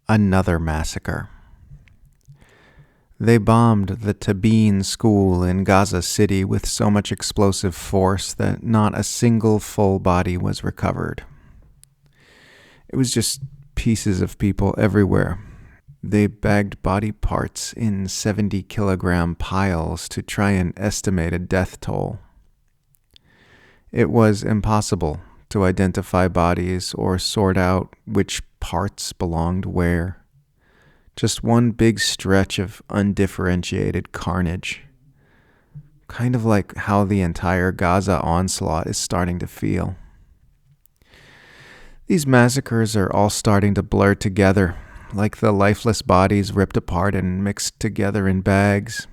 Another massacre. They bombed the Tabeen school in Gaza City with so much explosive force that not a single full body was recovered. It was just pieces of people everywhere. They bagged body parts in 70-kilogram piles to try and estimate a death toll. It was impossible to identify bodies or sort out which parts belonged where. Just one big stretch of undifferentiated carnage. Kind of like how the entire Gaza onslaught is starting to feel. These massacres are all starting to blur together, like the lifeless bodies ripped apart and mixed together in bags.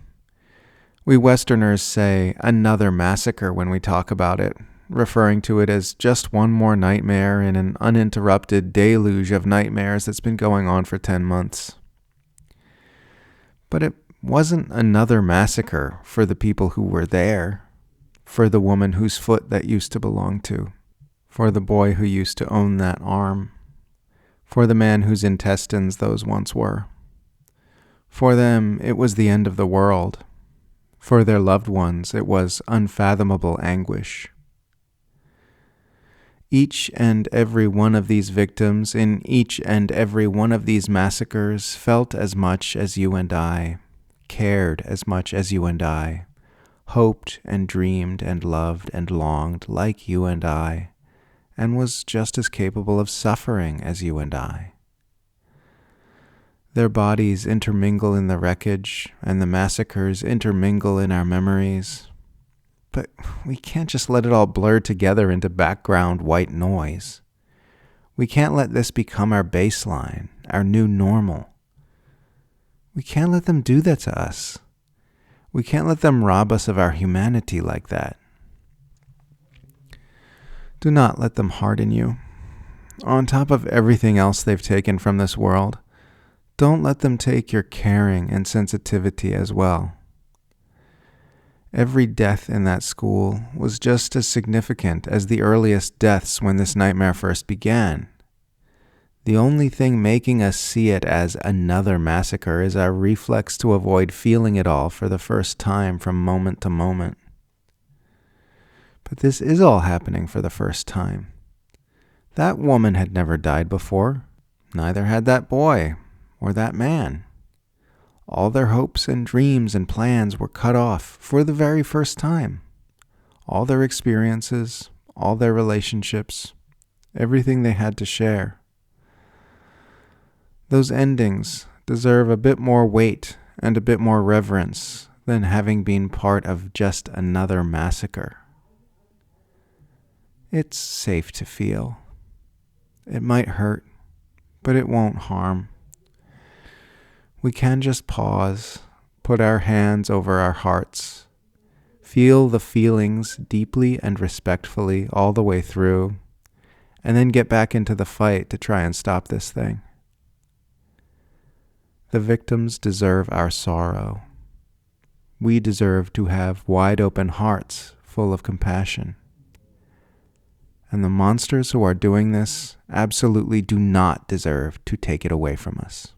We Westerners say another massacre when we talk about it, referring to it as just one more nightmare in an uninterrupted deluge of nightmares that's been going on for 10 months. But it wasn't another massacre for the people who were there, for the woman whose foot that used to belong to, for the boy who used to own that arm, for the man whose intestines those once were. For them, it was the end of the world. For their loved ones, it was unfathomable anguish. Each and every one of these victims in each and every one of these massacres felt as much as you and I, cared as much as you and I, hoped and dreamed and loved and longed like you and I, and was just as capable of suffering as you and I. Their bodies intermingle in the wreckage, and the massacres intermingle in our memories. But we can't just let it all blur together into background white noise. We can't let this become our baseline, our new normal. We can't let them do that to us. We can't let them rob us of our humanity like that. Do not let them harden you. On top of everything else they've taken from this world, don't let them take your caring and sensitivity as well. Every death in that school was just as significant as the earliest deaths when this nightmare first began. The only thing making us see it as another massacre is our reflex to avoid feeling it all for the first time from moment to moment. But this is all happening for the first time. That woman had never died before. Neither had that boy or that man. All their hopes and dreams and plans were cut off for the very first time. All their experiences, all their relationships, everything they had to share. Those endings deserve a bit more weight and a bit more reverence than having been part of just another massacre. It's safe to feel. It might hurt, but it won't harm. We can just pause, put our hands over our hearts, feel the feelings deeply and respectfully all the way through, and then get back into the fight to try and stop this thing. The victims deserve our sorrow. We deserve to have wide open hearts full of compassion. And the monsters who are doing this absolutely do not deserve to take it away from us.